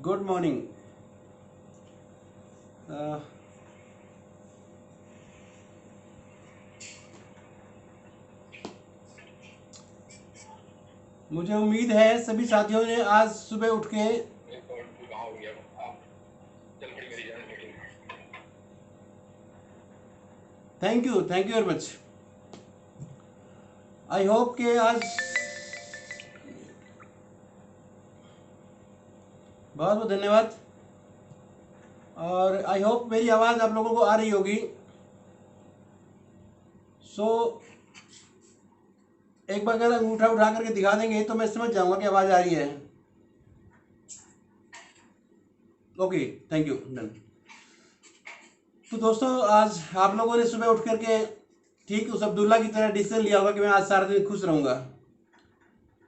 Good morning. मुझे उम्मीद है सभी साथियों ने आज सुबह उठ के thank you very much. I hope कि आज बहुत बहुत धन्यवाद। और आई होप मेरी आवाज़ आप लोगों को आ रही होगी। सो एक बार अगर अंगूठा उठा करके दिखा देंगे तो मैं समझ जाऊंगा कि आवाज़ आ रही है। Okay, thank you, done. तो दोस्तों, आज आप लोगों ने सुबह उठ करके ठीक उस अब्दुल्ला की तरह डिसीजन लिया होगा कि मैं आज सारा दिन खुश रहूँगा।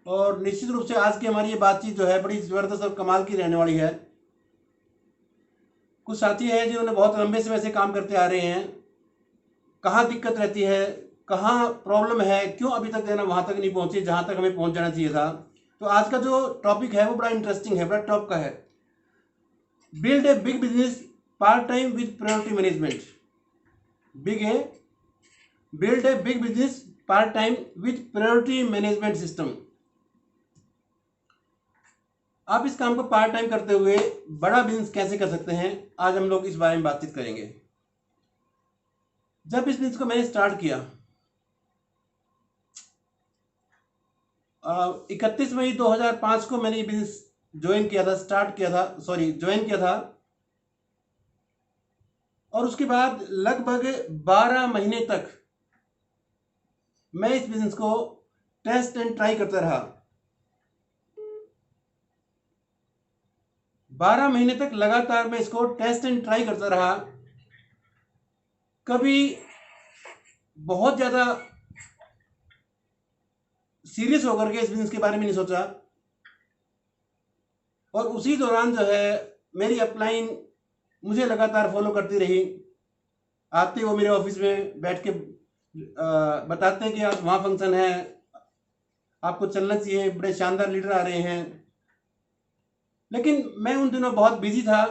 और निश्चित रूप से आज की हमारी ये बातचीत जो है बड़ी ज़बरदस्त और कमाल की रहने वाली है। कुछ साथी हैं जिन्होंने बहुत लंबे समय से काम करते आ रहे हैं। कहाँ दिक्कत रहती है, कहाँ प्रॉब्लम है, क्यों अभी तक देना वहाँ तक नहीं पहुँचे जहाँ तक हमें पहुँच जाना चाहिए था। तो आज का जो टॉपिक है वो बड़ा इंटरेस्टिंग है, बड़ा टॉप का है। Build a big business part time with priority management. Build a big business part time with priority management system. आप इस काम को पार्ट टाइम करते हुए बड़ा बिजनेस कैसे कर सकते हैं, आज हम लोग इस बारे में बातचीत करेंगे। जब इस बिजनेस को मैंने स्टार्ट किया 31 मई 2005 को मैंने ये बिजनेस ज्वाइन किया था। और उसके बाद लगभग 12 महीने तक मैं इस बिजनेस को टेस्ट एंड ट्राई करता रहा। 12 महीने तक लगातार मैं इसको टेस्ट एंड ट्राई करता रहा। कभी बहुत ज़्यादा सीरियस होकर के इस बिजनेस के बारे में नहीं सोचा। और उसी दौरान जो है मेरी अपलाइन मुझे लगातार फॉलो करती रही। आते वो मेरे ऑफिस में बैठ के बताते हैं कि आज वहाँ फंक्शन है, आपको चलना चाहिए, बड़े शानदार लीडर आ रहे हैं। लेकिन मैं उन दिनों बहुत बिजी था,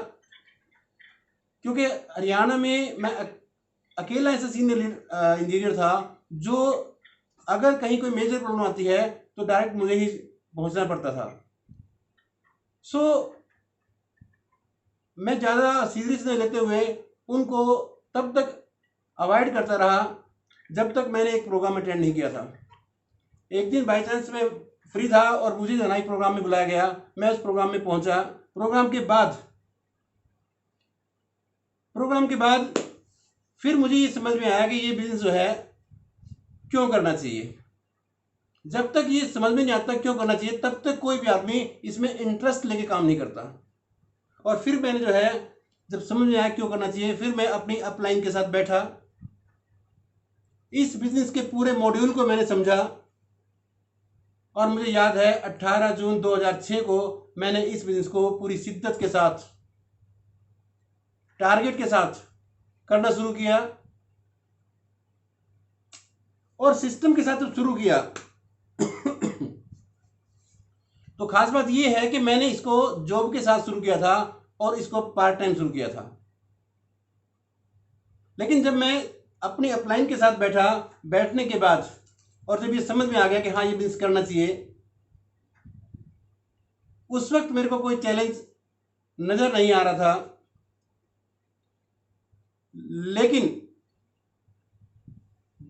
क्योंकि हरियाणा में मैं अकेला ऐसा सीनियर इंजीनियर था जो अगर कहीं कोई मेजर प्रॉब्लम आती है तो डायरेक्ट मुझे ही पहुंचना पड़ता था। सो मैं ज़्यादा सीरियस नहीं लेते हुए उनको तब तक अवॉइड करता रहा जब तक मैंने एक प्रोग्राम अटेंड नहीं किया था। एक दिन बाई चांस मैं फ्री था और मुझे धनाई प्रोग्राम में बुलाया गया। मैं उस प्रोग्राम में पहुंचा। प्रोग्राम के बाद फिर मुझे ये समझ में आया कि ये बिजनेस जो है क्यों करना चाहिए। जब तक ये समझ में नहीं आता क्यों करना चाहिए तब तक कोई भी आदमी इसमें इंटरेस्ट लेके काम नहीं करता। और फिर मैंने जो है जब समझ में आया क्यों करना चाहिए, फिर मैं अपनी अपलाइन के साथ बैठा, इस बिजनेस के पूरे मॉड्यूल को मैंने समझा। और मुझे याद है 18 जून 2006 को मैंने इस बिजनेस को पूरी शिद्दत के साथ, टारगेट के साथ करना शुरू किया। और सिस्टम के साथ जब शुरू किया तो खास बात यह है कि मैंने इसको जॉब के साथ शुरू किया था और इसको पार्ट टाइम शुरू किया था। लेकिन जब मैं अपनी अपलाइन के साथ बैठने के बाद और जब ये समझ में आ गया कि हाँ ये बिजनेस करना चाहिए, उस वक्त मेरे को कोई चैलेंज नजर नहीं आ रहा था। लेकिन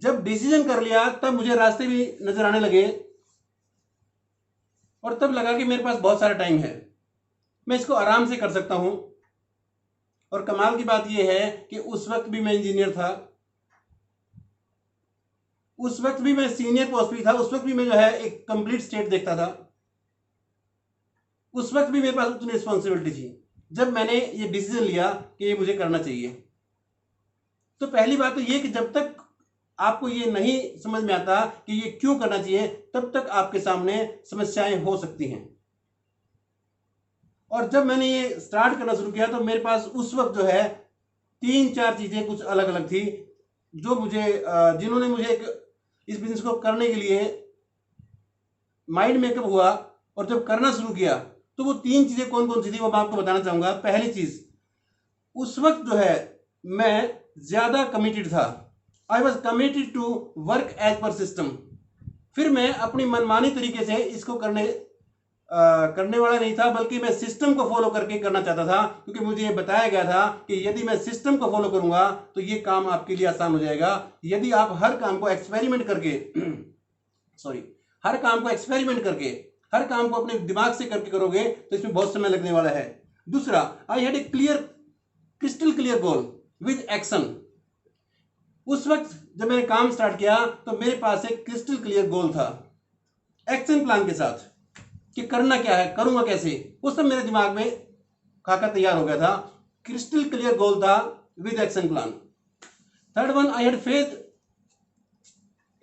जब डिसीजन कर लिया तब मुझे रास्ते भी नजर आने लगे और तब लगा कि मेरे पास बहुत सारा टाइम है, मैं इसको आराम से कर सकता हूं। और कमाल की बात यह है कि उस वक्त भी मैं इंजीनियर था, उस वक्त भी मैं सीनियर पोस्ट पे था, उस वक्त भी मैं जो है एक कंप्लीट स्टेट देखता था, उस वक्त भी मेरे पास उतनी रिस्पॉन्सिबिलिटी थी जब मैंने ये डिसीजन लिया कि ये मुझे करना चाहिए। तो पहली बात तो ये कि जब तक आपको ये नहीं समझ में आता कि ये क्यों करना चाहिए तब तक आपके सामने समस्याएं हो सकती हैं। और जब मैंने ये स्टार्ट करना शुरू किया तो मेरे पास उस वक्त जो है 3-4 चीजें कुछ अलग अलग थी जो मुझे जिन्होंने मुझे एक इस बिजनेस को करने के लिए माइंड मेकअप हुआ और जब करना शुरू किया तो वो 3 चीजें कौन कौन सी थी वो मैं आपको बताना चाहूंगा। पहली चीज, उस वक्त जो है मैं ज्यादा कमिटेड था। I was committed to work as per system. फिर मैं अपनी मनमानी तरीके से इसको करने वाला नहीं था, बल्कि मैं सिस्टम को फॉलो करके करना चाहता था, क्योंकि मुझे ये बताया गया था कि यदि मैं सिस्टम को फॉलो करूंगा तो ये काम आपके लिए आसान हो जाएगा। यदि आप हर काम को एक्सपेरिमेंट करके हर काम को एक्सपेरिमेंट करके हर काम को अपने दिमाग से करके करोगे तो इसमें बहुत समय लगने वाला है। दूसरा, I had a crystal clear goal with action. उस वक्त जब मैंने काम स्टार्ट किया तो मेरे पास एक क्रिस्टल क्लियर गोल था, एक्शन प्लान के साथ, कि करना क्या है, करूंगा कैसे, वो सब मेरे दिमाग में खाका तैयार हो गया था। क्रिस्टल क्लियर गोल था with action plan. Third one, I had faith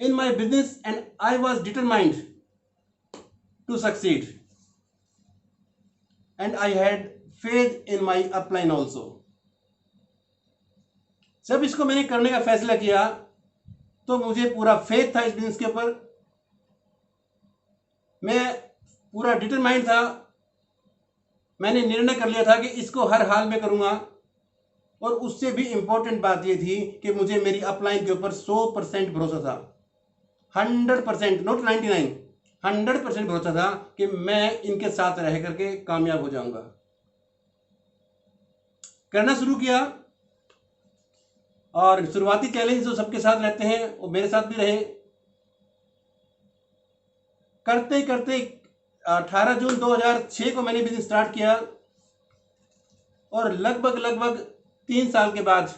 in my business and I was determined to succeed and I had faith in my upline also. जब इसको मैंने करने का फैसला किया तो मुझे पूरा फेथ था इस बिजनेस के ऊपर, मैं पूरा डिटरमाइंड था। मैंने निर्णय कर लिया था कि इसको हर हाल में करूंगा। और उससे भी इंपॉर्टेंट बात यह थी कि मुझे मेरी अपलाइन के ऊपर 100% भरोसा था, 100%, नॉट 99, 100% भरोसा था कि मैं इनके साथ रह करके कामयाब हो जाऊंगा। करना शुरू किया और शुरुआती चैलेंज जो सबके साथ रहते हैं वो मेरे साथ भी रहे। करते करते 18 जून 2006 को मैंने बिजनेस स्टार्ट किया और लगभग 3 साल के बाद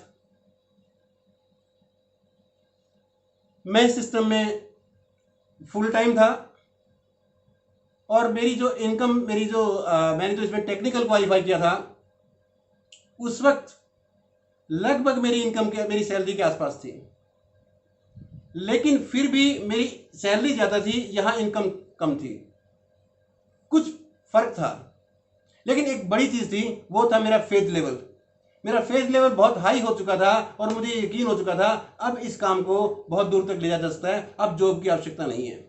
मैं सिस्टम में फुल टाइम था। और मेरी जो इनकम, मैंने जो इसमें टेक्निकल क्वालिफाई किया था, उस वक्त लगभग मेरी इनकम मेरी सैलरी के आसपास थी। लेकिन फिर भी मेरी सैलरी ज्यादा थी, यहां इनकम कम थी, कुछ फर्क था। लेकिन एक बड़ी चीज थी, वो था मेरा फेथ लेवल। मेरा फेथ लेवल बहुत हाई हो चुका था और मुझे यकीन हो चुका था अब इस काम को बहुत दूर तक ले जा सकता है, अब जॉब की आवश्यकता नहीं है।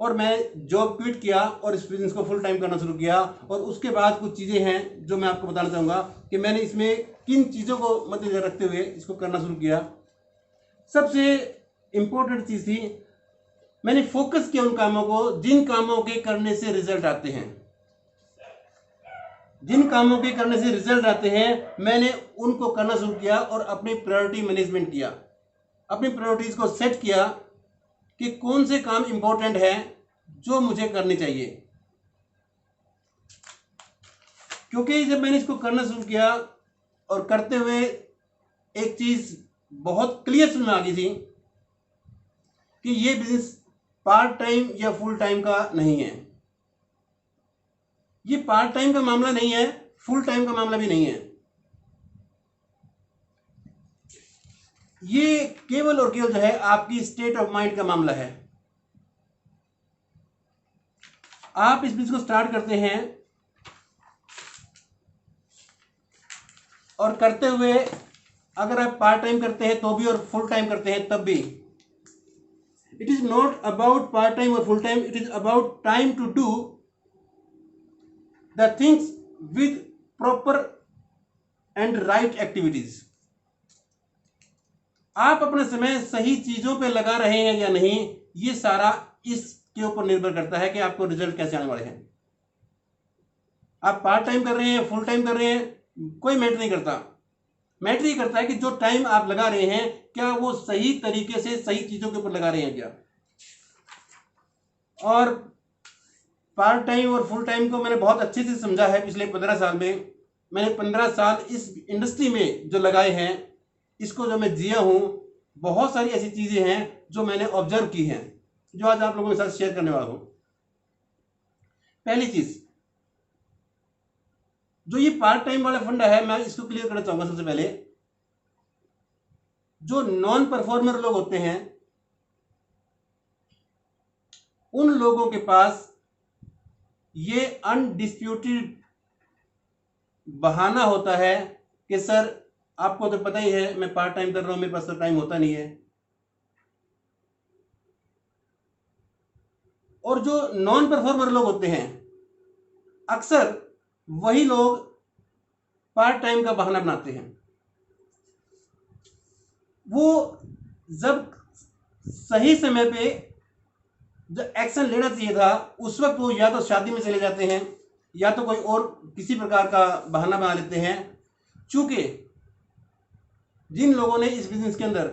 और मैं जॉब क्विट किया और इस बिजनेस को फुल टाइम करना शुरू किया। और उसके बाद कुछ चीजें हैं जो मैं आपको बताना चाहूंगा कि मैंने इसमें किन चीजों को मद्देनजर रखते हुए इसको करना शुरू किया। सबसे इंपॉर्टेंट चीज थी, मैंने फोकस किया उन कामों को जिन कामों के करने से रिजल्ट आते हैं। जिन कामों के करने से रिजल्ट आते हैं मैंने उनको करना शुरू किया और अपनी प्रायोरिटी मैनेजमेंट किया, अपनी प्रायोरिटीज को सेट किया कि कौन से काम इंपॉर्टेंट है जो मुझे करने चाहिए। क्योंकि जब मैंने इसको करना शुरू किया और करते हुए एक चीज बहुत क्लियर समझ में आ गई थी कि ये बिजनेस पार्ट टाइम या फुल टाइम का नहीं है। ये पार्ट टाइम का मामला नहीं है, फुल टाइम का मामला भी नहीं है। ये केवल और केवल जो है आपकी स्टेट ऑफ माइंड का मामला है। आप इस बिजनेस को स्टार्ट करते हैं और करते हुए अगर आप पार्ट टाइम करते हैं तो भी और फुल टाइम करते हैं तब भी, it is not about part time और full time, it is about time to do the things with proper and right activities. आप अपना समय सही चीजों पे लगा रहे हैं या नहीं, ये सारा इसके ऊपर निर्भर करता है कि आपको रिजल्ट कैसे आने वाले हैं। आप पार्ट टाइम कर रहे हैं, फुल टाइम कर रहे हैं, कोई मैटर नहीं करता। मैटर ये करता है कि जो टाइम आप लगा रहे हैं क्या वो सही तरीके से सही चीजों के ऊपर लगा रहे हैं क्या। और पार्ट टाइम और फुल टाइम को मैंने बहुत अच्छे से समझा है पिछले 15 साल में। मैंने 15 साल इस इंडस्ट्री में जो लगाए हैं, इसको जो मैं जिया हूं, बहुत सारी ऐसी चीजें हैं जो मैंने ऑब्जर्व की हैं, जो आज आप लोगों के साथ शेयर करने वाला हूं। पहली चीज, जो ये पार्ट टाइम वाला फंडा है, मैं इसको क्लियर करना चाहूंगा। सबसे पहले, जो नॉन परफॉर्मर लोग होते हैं उन लोगों के पास ये अनडिस्प्यूटेड बहाना होता है कि सर आपको तो पता ही है मैं पार्ट टाइम कर रहा हूं, मेरे पास तो टाइम होता नहीं है। और जो नॉन परफॉर्मर लोग होते हैं, अक्सर वही लोग पार्ट टाइम का बहाना बनाते हैं। वो जब सही समय पे जो एक्शन लेना चाहिए था, उस वक्त वो या तो शादी में चले जाते हैं या तो कोई और किसी प्रकार का बहाना बना लेते हैं। चूंकि जिन लोगों ने इस बिजनेस के अंदर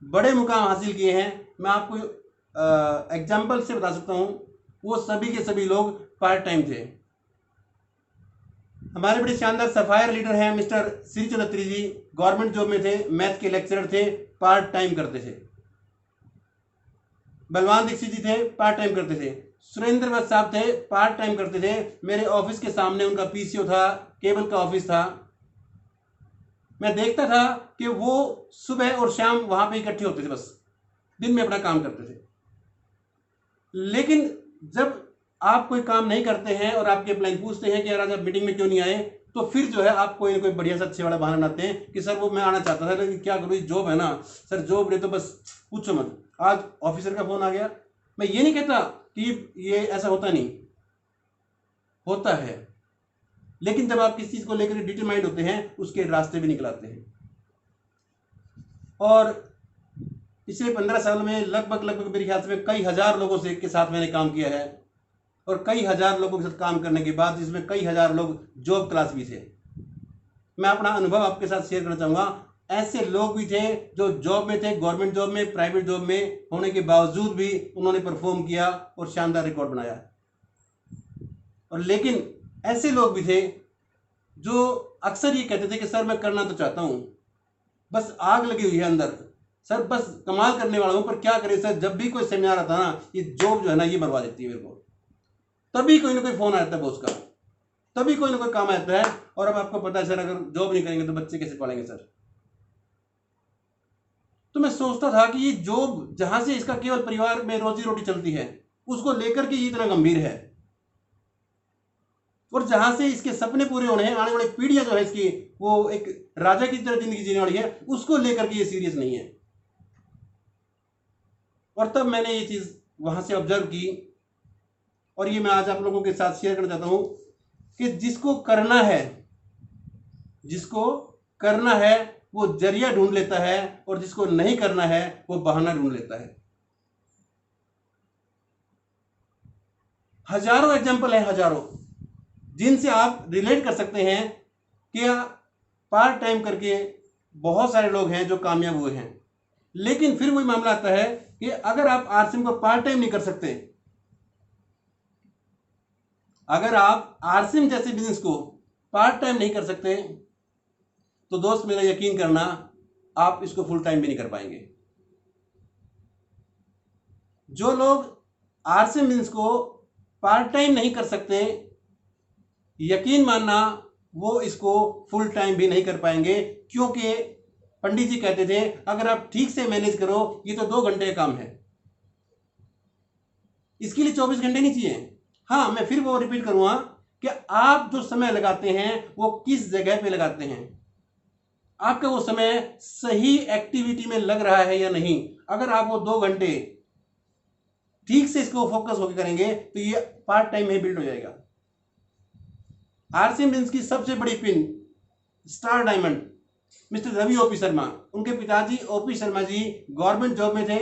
बड़े मुकाम हासिल किए हैं, मैं आपको एग्जाम्पल से बता सकता हूं, वो सभी के सभी लोग पार्ट टाइम थे। हमारे बड़े शानदार सफायर लीडर हैं मिस्टर श्री चौधरी जी, गवर्नमेंट जॉब में थे, मैथ के लेक्चरर थे, पार्ट टाइम करते थे। बलवान दीक्षित जी थे, पार्ट टाइम करते थे। सुरेंद्र वत्स साहब थे, पार्ट टाइम करते थे। मेरे ऑफिस के सामने उनका पीसीओ था, केबल का ऑफिस था। मैं देखता था कि वो सुबह और शाम वहां पे इकट्ठे होते थे, बस दिन में अपना काम करते थे। लेकिन जब आप कोई काम नहीं करते हैं और आपके एम्प्लॉय पूछते हैं कि यार आज आप मीटिंग में क्यों नहीं आए, तो फिर जो है आप कोई ना कोई बढ़िया सा अच्छे वाला बहाना बनाते हैं कि सर वो मैं आना चाहता था लेकिन क्या करूँ, जॉब है ना सर, जॉब रहे तो बस पूछो मत, आज ऑफिसर का फोन आ गया। मैं ये नहीं कहता कि ये ऐसा होता नहीं, होता है, लेकिन जब आप किसी चीज को लेकर डिटरमाइंड होते हैं, उसके रास्ते भी निकल आते हैं। और पिछले 15 साल में लगभग मेरे ख्याल से कई हजार लोगों से के साथ मैंने काम किया है, और कई हजार लोगों के साथ काम करने के बाद जिसमें कई हजार लोग जॉब क्लास भी थे। मैं अपना अनुभव आपके साथ शेयर करना चाहूंगा। ऐसे लोग भी थे जो जॉब में थे, गवर्नमेंट जॉब में, प्राइवेट जॉब में होने के बावजूद भी उन्होंने परफॉर्म किया और शानदार रिकॉर्ड बनाया। और लेकिन ऐसे लोग भी थे जो अक्सर ये कहते थे कि सर मैं करना तो चाहता हूं, बस आग लगी हुई है अंदर, सर बस कमाल करने वाला हूं, पर क्या करें सर, जब भी कोई सेमिनार आता ना, ये जॉब जो है ना ये मरवा देती है मेरे को। तभी कोई ना कोई फोन आता है बॉस का, तभी कोई ना कोई काम आता है। और अब आपको पता है सर, अगर जॉब नहीं करेंगे तो बच्चे कैसे पढ़ेंगे सर। तो मैं सोचता था कि ये जॉब जहां से इसका केवल परिवार में रोजी रोटी चलती है, उसको लेकर के ये इतना गंभीर है, और जहां से इसके सपने पूरे होने हैं, आने वाली पीढ़ियां जो है इसकी वो एक राजा की तरह जिंदगी जीने वाली है, उसको लेकर के ये सीरियस नहीं है। और तब मैंने ये चीज वहां से ऑब्जर्व की, और ये मैं आज आप लोगों के साथ शेयर करना चाहता हूं कि जिसको करना है, जिसको करना है वो जरिया ढूंढ लेता है, और जिसको नहीं करना है वो बहाना ढूंढ लेता है। हजारों एग्जाम्पल है, हजारों, जिनसे आप रिलेट कर सकते हैं कि पार्ट टाइम करके बहुत सारे लोग हैं जो कामयाब हुए हैं। लेकिन फिर वही मामला आता है कि अगर आप आरसीएम को पार्ट टाइम नहीं कर सकते, अगर आप आरसीएम जैसे बिजनेस को पार्ट टाइम नहीं कर सकते, तो दोस्त मेरा यकीन करना, आप इसको फुल टाइम भी नहीं कर पाएंगे। जो लोग आरसीएम बिजनेस को पार्ट टाइम नहीं कर सकते, यकीन मानना वो इसको फुल टाइम भी नहीं कर पाएंगे, क्योंकि पंडित जी कहते थे अगर आप ठीक से मैनेज करो, ये तो 2 घंटे का काम है, इसके लिए 24 घंटे नहीं चाहिए। हाँ, मैं फिर वो रिपीट करूंगा कि आप जो समय लगाते हैं वो किस जगह पे लगाते हैं, आपका वो समय सही एक्टिविटी में लग रहा है या नहीं। अगर आप वो 2 घंटे ठीक से इसको फोकस होकर करेंगे तो ये पार्ट टाइम में बिल्ड हो जाएगा। आरसीएम बिजनेस की सबसे बड़ी pin, star diamond, mister Ravi OP Sharma, उनके पिताजी OP Sharma ji government job में थे,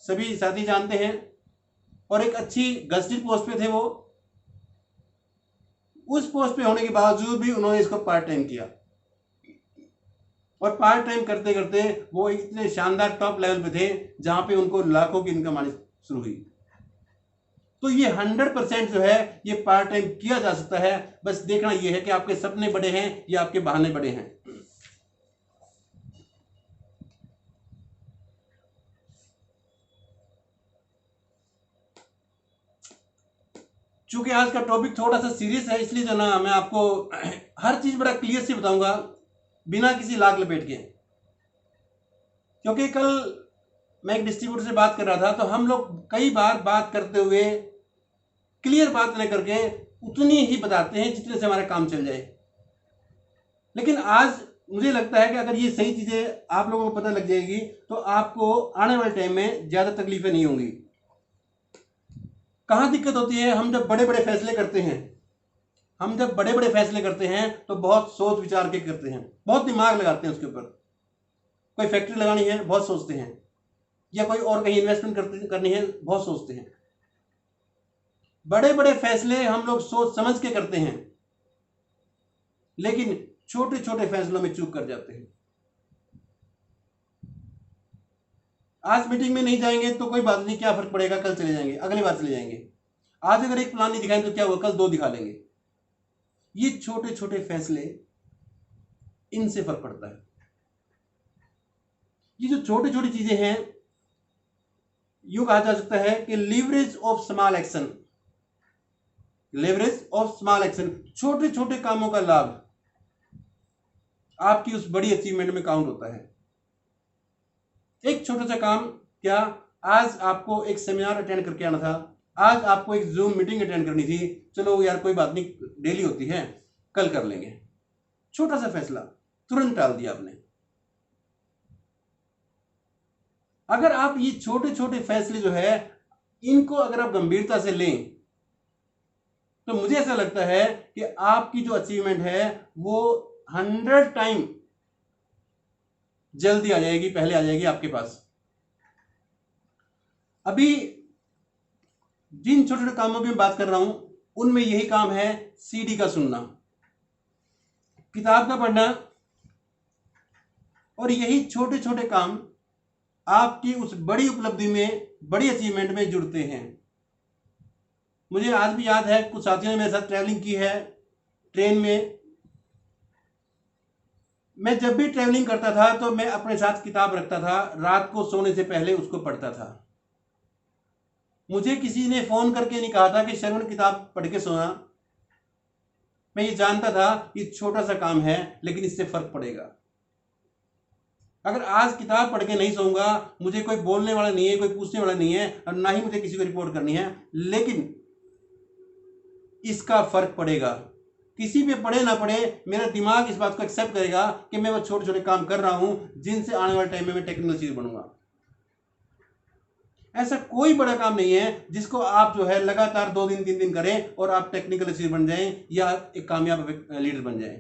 सभी साथी जानते हैं, और एक अच्छी गजटेड पोस्ट पे थे वो। उस पोस्ट पे होने के बावजूद भी उन्होंने इसको पार्ट टाइम किया, और पार्ट टाइम करते करते वो इतने शानदार टॉप लेवल पे थे जहां पे उनको लाखों की इनकम आनी शुरू हुई। तो ये 100% जो है ये पार्ट टाइम किया जा सकता है, बस देखना ये है कि आपके सपने बड़े हैं या आपके बहाने बड़े हैं। चूंकि आज का टॉपिक थोड़ा सा सीरियस है, इसलिए जो ना मैं आपको हर चीज बड़ा क्लियर से बताऊंगा, बिना किसी लाग लपेट के। क्योंकि कल मैं एक डिस्ट्रीब्यूटर से बात कर रहा था, तो हम लोग कई बार बात करते हुए क्लियर बात न करके उतनी ही बताते हैं जितने से हमारा काम चल जाए। लेकिन आज मुझे लगता है कि अगर ये सही चीजें आप लोगों को पता लग जाएगी तो आपको आने वाले टाइम में ज्यादा तकलीफें नहीं होंगी। कहाँ दिक्कत होती है? हम जब बड़े बड़े फैसले करते हैं, तो बहुत सोच विचार के करते हैं, बहुत दिमाग लगाते हैं उसके ऊपर। कोई फैक्ट्री लगानी है, बहुत सोचते हैं, या कोई और कहीं इन्वेस्टमेंट करनी है, बहुत सोचते हैं। बड़े बड़े फैसले हम लोग सोच समझ के करते हैं, लेकिन छोटे छोटे फैसलों में चूक कर जाते हैं। आज मीटिंग में नहीं जाएंगे तो कोई बात नहीं, क्या फर्क पड़ेगा, कल चले जाएंगे, अगली बार चले जाएंगे। आज अगर एक प्लान नहीं दिखाएंगे तो क्या हुआ, कल 2 दिखा लेंगे। ये छोटे छोटे फैसले, इनसे फर्क पड़ता है। ये जो छोटी छोटी चीजें हैं, यूं कहा जा सकता है कि लीवरेज ऑफ स्मॉल एक्शन, छोटे छोटे कामों का लाभ आपकी उस बड़ी अचीवमेंट में काउंट होता है। एक छोटा सा काम, क्या आज आपको एक सेमिनार अटेंड करके आना था, आज आपको एक जूम मीटिंग अटेंड करनी थी, चलो यार कोई बात नहीं, डेली होती है, कल कर लेंगे। छोटा सा फैसला तुरंत टाल दिया आपने। अगर आप ये छोटे छोटे फैसले जो है, इनको अगर आप गंभीरता से लें, तो मुझे ऐसा लगता है कि आपकी जो अचीवमेंट है वो 100 टाइम जल्दी आ जाएगी, पहले आ जाएगी आपके पास। अभी जिन छोटे छोटे कामों की मैं बात कर रहा हूं, उनमें यही काम है, सीडी का सुनना, किताब का पढ़ना, और यही छोटे छोटे काम आपकी उस बड़ी उपलब्धि में, बड़ी अचीवमेंट में जुड़ते हैं। मुझे आज भी याद है, कुछ साथियों ने मेरे साथ ट्रैवलिंग की है ट्रेन में। मैं जब भी ट्रैवलिंग करता था तो मैं अपने साथ किताब रखता था, रात को सोने से पहले उसको पढ़ता था। मुझे किसी ने फोन करके नहीं कहा था कि श्रवण किताब पढ़ के सोना। मैं ये जानता था ये छोटा सा काम है, लेकिन इससे फर्क पड़ेगा। अगर आज किताब पढ़ के नहीं सोऊंगा, मुझे कोई बोलने वाला नहीं है, कोई पूछने वाला नहीं है, और ना ही मुझे किसी को रिपोर्ट करनी है, लेकिन इसका फर्क पड़ेगा। किसी पे पढ़े ना पढ़े, मेरा दिमाग इस बात को एक्सेप्ट करेगा कि मैं वो छोटे छोटे काम कर रहा हूं, जिनसे आने वाले टाइम में मैं टेक्निकल चीज बनूंगा। ऐसा कोई बड़ा काम नहीं है जिसको आप जो है लगातार 2 दिन 3 दिन करें और आप टेक्निकल चीज बन जाएं या एक कामयाब लीडर बन जाएं।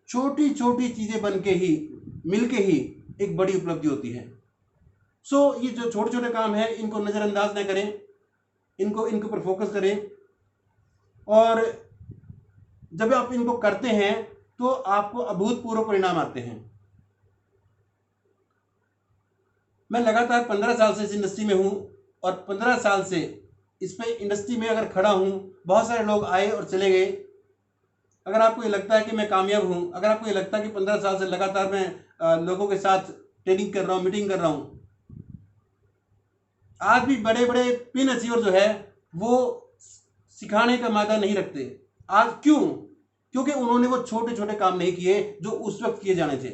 छोटी छोटी चीजें बन के ही, मिलके ही एक बड़ी उपलब्धि होती है। सो ये जो छोटे छोटे काम है, इनको नजरअंदाज ना करें, इनके ऊपर फोकस करें, और जब आप इनको करते हैं तो आपको अभूतपूर्व परिणाम आते हैं। मैं लगातार 15 साल से इस इंडस्ट्री में हूं, और 15 साल से इस पे इंडस्ट्री में अगर खड़ा हूं, बहुत सारे लोग आए और चले गए। अगर आपको ये लगता है कि मैं कामयाब हूं, अगर आपको ये लगता है कि 15 साल से लगातार मैं लोगों के साथ ट्रेनिंग कर रहा हूं, मीटिंग कर रहा हूं, आज भी बड़े बड़े पिन अचीवर जो है वो सिखाने का मादा नहीं रखते। आज क्यों? क्योंकि उन्होंने वो छोटे छोटे काम नहीं किए जो उस वक्त किए जाने थे।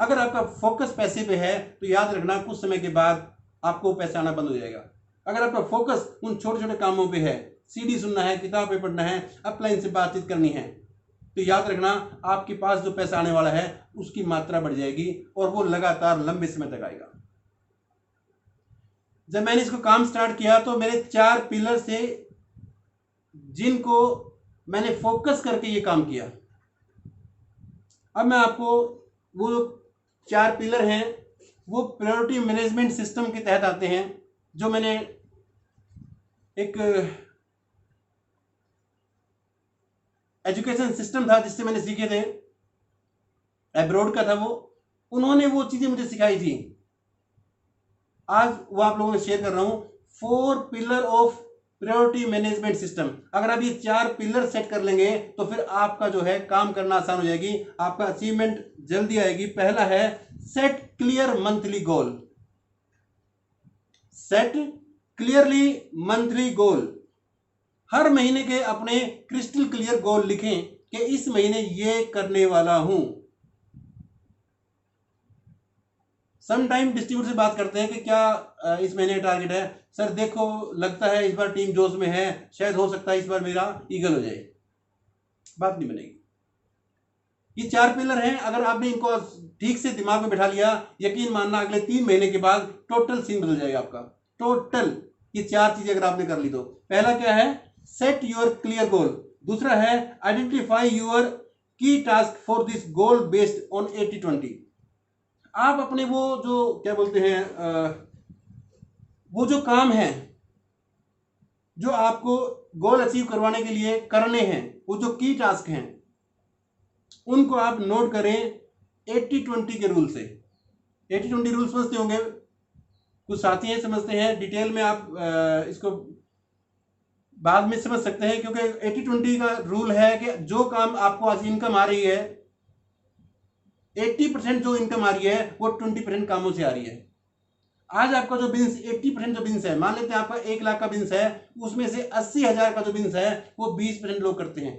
अगर आपका फोकस पैसे पे है तो याद रखना, कुछ समय के बाद आपको पैसा आना बंद हो जाएगा। अगर आपका फोकस उन छोटे छोटे कामों पे है, सीडी सुनना है, किताबें पढ़ना है, अपलाइन से बातचीत करनी है, तो याद रखना आपके पास जो पैसा आने वाला है उसकी मात्रा बढ़ जाएगी, और वो लगातार लंबे समय तक आएगा। जब मैंने इसको काम स्टार्ट किया तो मेरे 4 पिलर से, जिनको मैंने फोकस करके ये काम किया। अब मैं आपको वो 4 पिलर हैं, वो प्रायोरिटी मैनेजमेंट सिस्टम के तहत आते हैं, जो मैंने एक एजुकेशन सिस्टम था जिससे मैंने सीखे थे, एब्रॉड का था वो, उन्होंने वो चीजें मुझे सिखाई थी। आज वो आप लोगों को शेयर कर रहा हूं, 4 pillar of priority management system. अगर आप ये 4 पिलर सेट कर लेंगे तो फिर आपका जो है काम करना आसान हो जाएगी, आपका अचीवमेंट जल्दी आएगी। पहला है सेट क्लियर मंथली गोल। सेट क्लियरली मंथली गोल। हर महीने के अपने क्रिस्टल क्लियर गोल लिखें कि इस महीने ये करने वाला हूं। सम टाइम डिस्ट्रीब्यूटर से बात करते हैं कि क्या इस महीने का टारगेट है। सर देखो, लगता है इस बार टीम जोश में है, शायद हो सकता है इस बार मेरा ईगल हो जाए। बात नहीं बनेगी। ये 4 पिलर हैं, अगर आपने इनको ठीक से दिमाग में बैठा लिया, यकीन मानना अगले 3 महीने के बाद टोटल सीन बदल जाएगा आपका, टोटल। ये 4 चीजें अगर आपने कर ली तो पहला क्या है, सेट योर क्लियर गोल। दूसरा है identify your key task for this goal based on 80-20। आप अपने वो जो क्या बोलते हैं वो जो काम है जो आपको गोल अचीव करवाने के लिए करने हैं, वो जो की टास्क हैं उनको आप नोट करें 80-20 के रूल से। 80-20 रूल समझते होंगे, कुछ साथी हैं समझते हैं, डिटेल में आप इसको बाद में समझ सकते हैं, क्योंकि 80-20 का रूल है कि जो काम आपको आज इनकम आ रही है 80% जो इनकम आ रही है वो 20% कामों से आ रही है। आज आपका जो बिजनेस 80% जो बिजनेस है, मान लेते हैं आपका 1 लाख का बिजनेस है, उसमें से 80,000 का जो बिजनेस है वो 20% लोग करते हैं।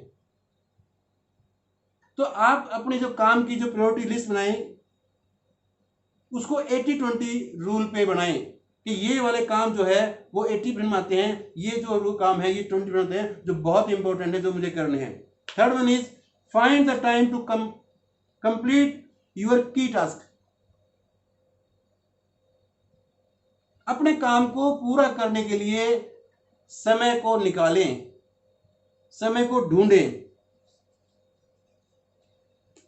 तो आप अपने जो काम की जो प्रायोरिटी लिस्ट बनाएं उसको 80-20 रूल पे बनाएं कि ये वाले काम जो है वो 80% में आते हैं, ये जो काम है ये 20% आते हैं जो बहुत इंपॉर्टेंट है, जो मुझे करने हैं। Third one is find the time to complete your key task. अपने काम को पूरा करने के लिए समय को निकालें, समय को ढूंढें।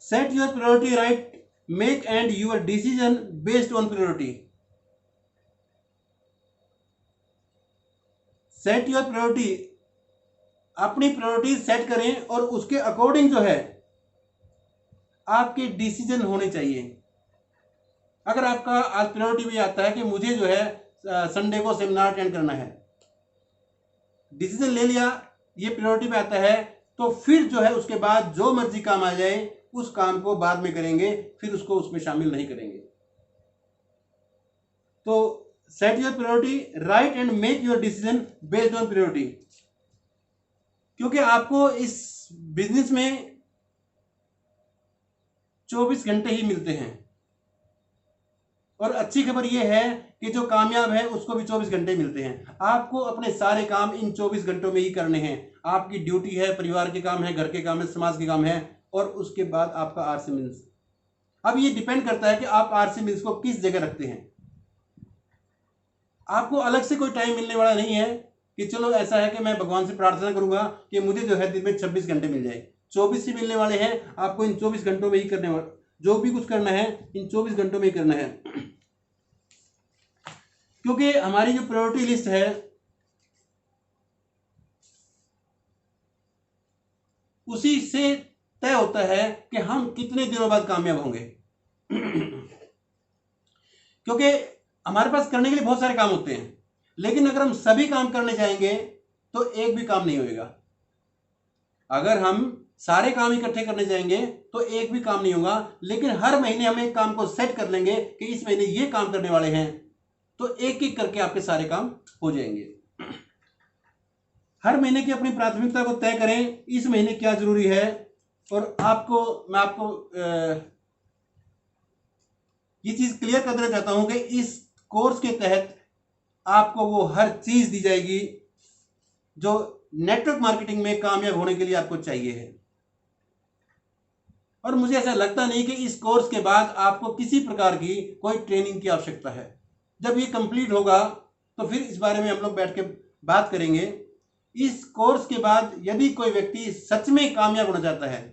Set your priority right, make and your decision based on priority. Set your priority, अपनी प्रायोरिटी सेट करें और उसके अकॉर्डिंग जो है आपके डिसीजन होने चाहिए। अगर आपका आज प्रायोरिटी भी आता है कि मुझे जो है संडे को सेमिनार अटेंड करना है, डिसीजन ले लिया, ये प्रायोरिटी पे आता है, तो फिर जो है उसके बाद जो मर्जी काम आ जाए उस काम को बाद में करेंगे, फिर उसको उसमें शामिल नहीं करेंगे। तो set your priority right and make your decision based on priority. क्योंकि आपको इस बिजनेस में 24 घंटे ही मिलते हैं, और अच्छी खबर यह है कि जो कामयाब है उसको भी 24 घंटे मिलते हैं। आपको अपने सारे काम इन 24 घंटों में ही करने हैं। आपकी ड्यूटी है, परिवार के काम है, घर के काम है, समाज के काम है, और उसके बाद आपका आरसी मीन्स। अब ये डिपेंड करता है कि आप आरसी मीन्स को किस जगह रखते हैं। आपको अलग से कोई टाइम मिलने वाला नहीं है कि चलो ऐसा है कि मैं भगवान से प्रार्थना करूंगा कि मुझे जो है दिन में 26 घंटे मिल जाए। 24 ही मिलने वाले हैं, आपको इन 24 घंटों में ही करने वाला, जो भी कुछ करना है इन 24 घंटों में ही करना है। क्योंकि हमारी जो प्रायोरिटी लिस्ट है उसी से तय होता है कि हम कितने दिनों बाद कामयाब होंगे। क्योंकि हमारे पास करने के लिए बहुत सारे काम होते हैं, लेकिन अगर हम सभी काम करने जाएंगे तो एक भी काम नहीं होगा। अगर हम सारे काम इकट्ठे करने जाएंगे तो एक भी काम नहीं होगा, लेकिन हर महीने हम एक काम को सेट कर लेंगे कि इस महीने ये काम करने वाले हैं, तो एक एक करके आपके सारे काम हो जाएंगे। हर महीने की अपनी प्राथमिकता को तय करें, इस महीने क्या जरूरी है। और मैं आपको ये चीज क्लियर कर देना चाहता हूं कि इस कोर्स के तहत आपको वो हर चीज दी जाएगी जो नेटवर्क मार्केटिंग में कामयाब होने के लिए आपको चाहिए है। और मुझे ऐसा लगता नहीं कि इस कोर्स के बाद आपको किसी प्रकार की कोई ट्रेनिंग की आवश्यकता है। जब ये कंप्लीट होगा तो फिर इस बारे में हम लोग बैठ के बात करेंगे। इस कोर्स के बाद यदि कोई व्यक्ति सच में कामयाब होना चाहता है,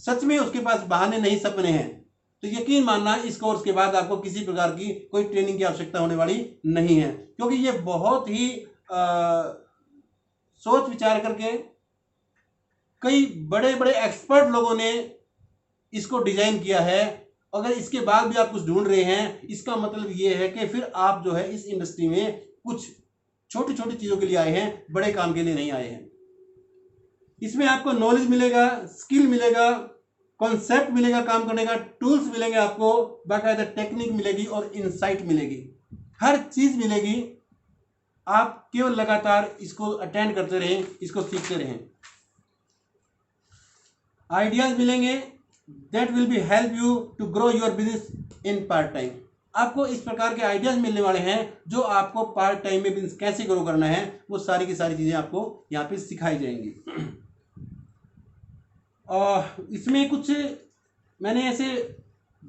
सच में उसके पास बहाने नहीं सपने हैं, तो यकीन मानना इस कोर्स के बाद आपको किसी प्रकार की कोई ट्रेनिंग की आवश्यकता होने वाली नहीं है। क्योंकि ये बहुत ही सोच विचार करके कई बड़े बड़े एक्सपर्ट लोगों ने इसको डिजाइन किया है। अगर इसके बाद भी आप कुछ ढूंढ रहे हैं, इसका मतलब ये है कि फिर आप जो है इस इंडस्ट्री में कुछ छोटी छोटी चीजों के लिए आए हैं, बड़े काम के लिए नहीं आए हैं। इसमें आपको नॉलेज मिलेगा, स्किल मिलेगा, कॉन्सेप्ट मिलेगा काम करने का, टूल्स मिलेंगे, आपको बाकायदा टेक्निक मिलेगी और इनसाइट मिलेगी, हर चीज मिलेगी। आप केवल लगातार इसको अटेंड करते रहें, इसको सीखते रहें। आइडियाज मिलेंगे that will be help you to grow your business in part time. आपको इस प्रकार के आइडियाज मिलने वाले हैं जो आपको पार्ट टाइम में बिजनेस कैसे ग्रो करना है, वो सारी की सारी चीजें आपको यहाँ पे सिखाई जाएंगी। और इसमें कुछ मैंने ऐसे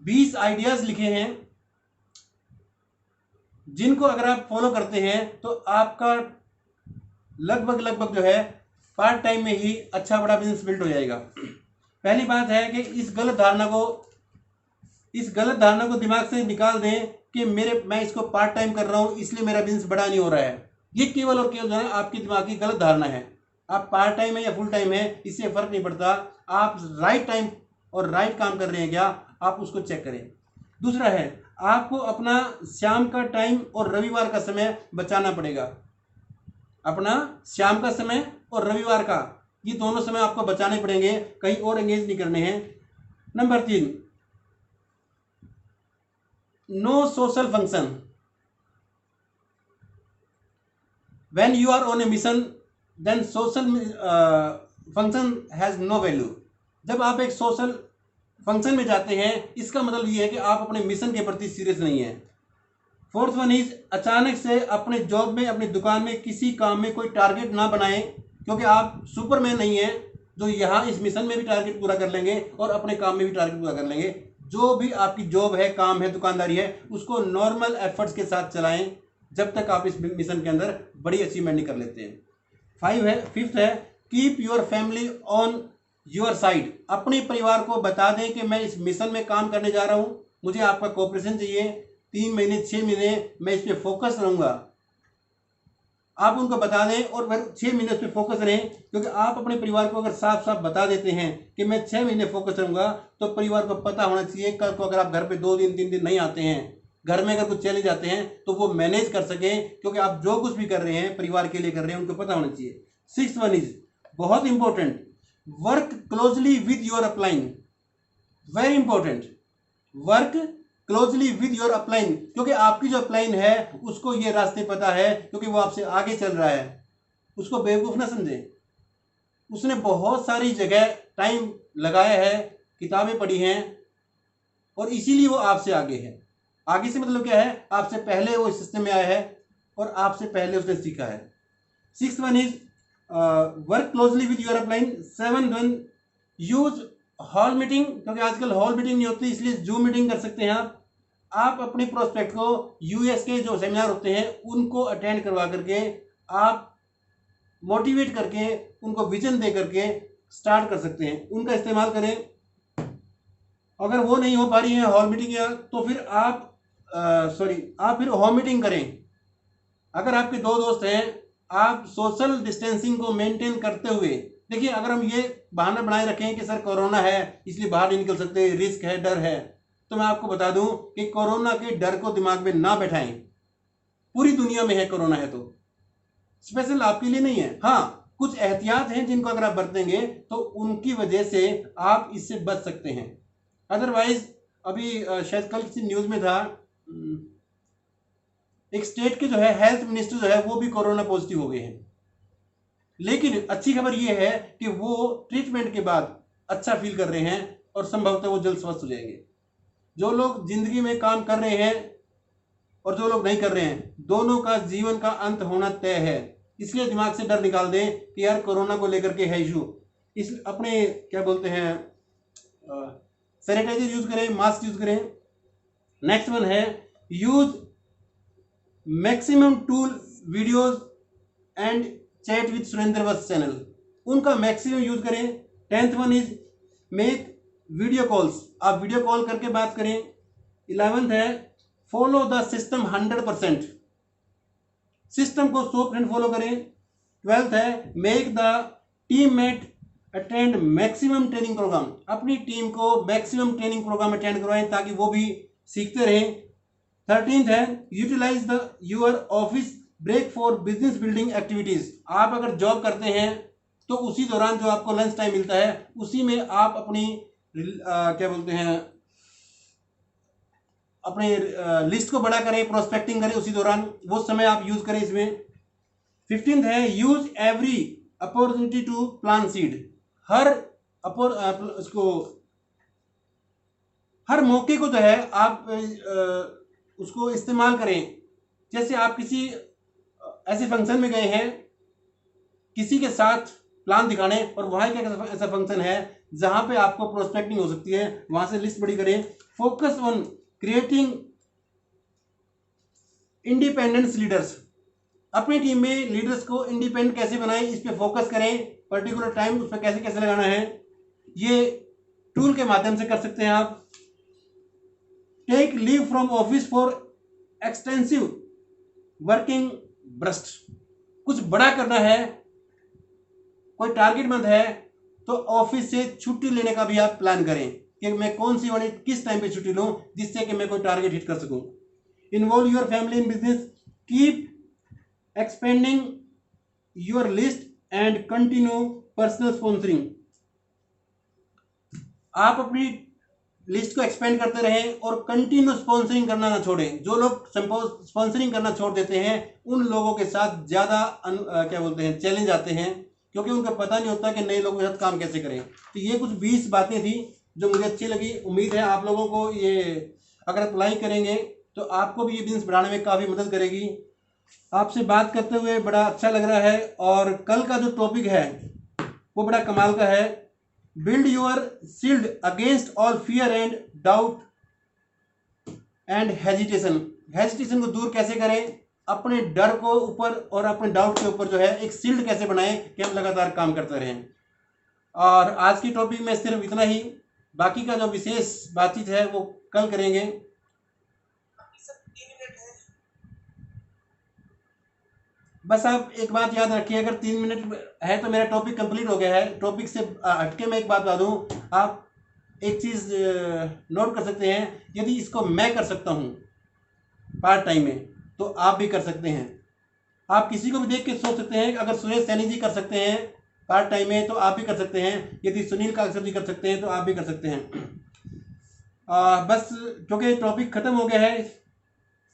20 आइडियाज लिखे हैं जिनको अगर आप फॉलो करते हैं तो आपका लगभग जो है पार्ट टाइम में ही अच्छा बड़ा बिजनेस बिल्ड हो जाएगा। पहली बात है कि इस गलत धारणा को दिमाग से निकाल दें कि मैं इसको पार्ट टाइम कर रहा हूं इसलिए मेरा बिजनेस बड़ा नहीं हो रहा है। ये केवल और केवल जो है आपकी दिमाग की गलत धारणा है। आप पार्ट टाइम है या फुल टाइम है इससे फर्क नहीं पड़ता, आप राइट टाइम और राइट काम कर रहे हैं क्या, आप उसको चेक करें। दूसरा है, आपको अपना शाम का टाइम और रविवार का समय बचाना पड़ेगा। अपना शाम का समय और रविवार का, ये दोनों समय आपको बचाने पड़ेंगे, कहीं और एंगेज नहीं करने हैं। Number 3, no social function when you are on a mission, then social function has no value. जब आप एक सोशल फंक्शन में जाते हैं इसका मतलब ये है कि आप अपने मिशन के प्रति सीरियस नहीं है। फोर्थ वन इज, अचानक से अपने जॉब में, अपनी दुकान में, किसी काम में कोई टारगेट ना बनाएं, क्योंकि आप सुपरमैन नहीं है जो यहाँ इस मिशन में भी टारगेट पूरा कर लेंगे और अपने काम में भी टारगेट पूरा कर लेंगे। जो भी आपकी जॉब है, काम है, दुकानदारी है, उसको नॉर्मल एफर्ट्स के साथ चलाएं जब तक आप इस मिशन के अंदर बड़ी अचीवमेंट नहीं कर लेते हैं। फिफ्थ है, keep your family on your side. अपने परिवार को बता दें कि मैं इस मिशन में काम करने जा रहा हूं, मुझे आपका कोऑपरेशन चाहिए, 3 महीने 6 महीने मैं इस पर फोकस रहूंगा। आप उनको बता दें और फिर 6 महीने उस पर फोकस रहें, क्योंकि आप अपने परिवार को अगर साफ साफ बता देते हैं कि मैं 6 महीने फोकस रहूंगा, तो परिवार को पता होना चाहिए कल को अगर आप घर पे 2 दिन 3 दिन नहीं आते हैं, घर में अगर कुछ चले जाते हैं, तो वो मैनेज कर सके, क्योंकि आप जो कुछ भी कर रहे हैं परिवार के लिए कर रहे हैं, उनको पता होना चाहिए। 6th वन इज बहुत important, work closely with your upline. Very important, work closely with your upline, क्योंकि आपकी जो अपलाइन है उसको ये रास्ते पता है, क्योंकि वो आपसे आगे चल रहा है। उसको बेवकूफ ना समझे, उसने बहुत सारी जगह टाइम लगाया है, किताबें पढ़ी हैं, और इसीलिए वो आपसे आगे है। आगे से मतलब क्या है, आपसे पहले वो इस सिस्टम में आया है और आपसे पहले उसने सीखा है। 6th one is work closely with your upline. 7th one, use hall meeting, क्योंकि आजकल हॉल मीटिंग नहीं होती, इसलिए जूम मीटिंग कर सकते हैं आप अपने प्रोस्पेक्ट को यूएस के जो सेमिनार होते हैं उनको अटेंड करवा करके, आप मोटिवेट करके, उनको विजन दे करके स्टार्ट कर सकते हैं, उनका इस्तेमाल करें। अगर वो नहीं हो पा रही है हॉल मीटिंग या, तो फिर आप फिर होम मीटिंग करें। अगर आपके 2 दोस्त हैं, आप सोशल डिस्टेंसिंग को मेंटेन करते हुए, देखिए अगर हम ये बहाना बनाए रखें कि सर कोरोना है इसलिए बाहर नहीं निकल सकते, रिस्क है, डर है, तो मैं आपको बता दूं कि कोरोना के डर को दिमाग में ना बैठाएं। पूरी दुनिया में है कोरोना, है तो स्पेशल आपके लिए नहीं है। हाँ, कुछ एहतियात हैं जिनको अगर आप बरतेंगे तो उनकी वजह से आप इससे बच सकते हैं। अदरवाइज अभी शायद कल किसी न्यूज में था, एक स्टेट के जो है हेल्थ मिनिस्टर जो है वो भी कोरोना पॉजिटिव हो गए हैं। लेकिन अच्छी खबर ये है कि वो ट्रीटमेंट के बाद अच्छा फील कर रहे हैं और संभवतः वो जल्द स्वस्थ हो जाएंगे। जो लोग जिंदगी में काम कर रहे हैं और जो लोग नहीं कर रहे हैं, दोनों का जीवन का अंत होना तय है। इसलिए दिमाग से डर निकाल दें कि यार कोरोना को लेकर के है इशू, इस अपने क्या बोलते हैं, सैनिटाइजर यूज करें, मास्क यूज करें। नेक्स्ट वन है, use maximum tool videos and chat with Surendra Vats channel, उनका मैक्सिमम यूज करें। 10th one is make video calls, आप वीडियो कॉल करके बात करें। 11th है, फॉलो द सिस्टम 100%, सिस्टम को 100% फॉलो करें। 12th है, make the teammate attend maximum training programme, अपनी टीम को मैक्सिमम ट्रेनिंग प्रोग्राम अटेंड करवाएं ताकि वो भी सीखते रहें। 13th है, utilise the your office break for business building activities, आप अगर जॉब करते हैं तो उसी दौरान जो आपको लंच टाइम मिलता है उसी में आप अपनी क्या बोलते हैं, अपने लिस्ट को बड़ा करें, प्रोस्पेक्टिंग करें, उसी दौरान वो समय आप यूज करें इसमें। 15th है, use every opportunity to plant seed, हर मौके को जो है आप उसको इस्तेमाल करें। जैसे आप किसी ऐसे फंक्शन में गए हैं किसी के साथ प्लान दिखाने, और वहां का ऐसा फंक्शन है जहां पे आपको प्रोस्पेक्टिंग हो सकती है, वहां से लिस्ट बड़ी करें। Focus on creating independence leaders, अपनी टीम में लीडर्स को इंडिपेंडेंट कैसे बनाएं, इस पे फोकस करें, पर्टिकुलर टाइम उस पर कैसे कैसे लगाना है, ये टूल के माध्यम से कर सकते हैं आप। Take leave from office for extensive working burst, कुछ बड़ा करना है, कोई टारगेट बंद है, तो ऑफिस से छुट्टी लेने का भी आप प्लान करें कि मैं कौन सी वाली किस टाइम पे छुट्टी लूं जिससे कि मैं कोई टारगेट हिट कर सकूं। Involve your family in business, keep expanding your list and continue personal sponsoring, आप अपनी लिस्ट को एक्सपेंड करते रहें और कंटिन्यू स्पॉन्सरिंग करना ना छोड़ें। जो लोग स्पॉन्सरिंग करना छोड़ देते हैं उन लोगों के साथ ज़्यादा क्या बोलते हैं चैलेंज आते हैं, क्योंकि उनको पता नहीं होता कि नए लोगों के साथ काम कैसे करें। तो ये कुछ 20 बातें थी जो मुझे अच्छी लगी। उम्मीद है आप लोगों को ये अगर अप्लाई करेंगे तो आपको भी ये बिजनेस बढ़ाने में काफ़ी मदद करेगी। आपसे बात करते हुए बड़ा अच्छा लग रहा है। और कल का जो टॉपिक है वो बड़ा कमाल का है, build your shield against all fear and doubt and hesitation को दूर कैसे करें, अपने डर को ऊपर और अपने डाउट के ऊपर जो है एक शील्ड कैसे बनाएं कि हम लगातार काम करते रहें। और आज की टॉपिक में सिर्फ इतना ही, बाकी का जो विशेष बातचीत है वो कल करेंगे। बस आप एक बात याद रखिए, अगर 3 मिनट है तो मेरा टॉपिक कंप्लीट हो गया है। टॉपिक से हटके मैं एक बात बता दूं, आप एक चीज़ नोट कर सकते हैं, यदि इसको मैं कर सकता हूं पार्ट टाइम में तो आप भी कर सकते हैं। आप किसी को भी देख के सोच सकते हैं, अगर सुरेश सैनी जी कर सकते हैं पार्ट टाइम में तो आप भी कर सकते हैं, यदि सुनील काकसर जी कर सकते हैं तो आप भी कर सकते हैं। बस क्योंकि टॉपिक ख़त्म हो गया है,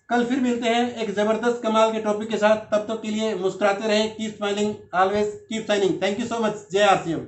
कल फिर मिलते हैं एक ज़बरदस्त कमाल के टॉपिक के साथ। तब तक के लिए मुस्कुराते रहें, keep smiling always, keep signing. Thank you so much. जय आर सी एम।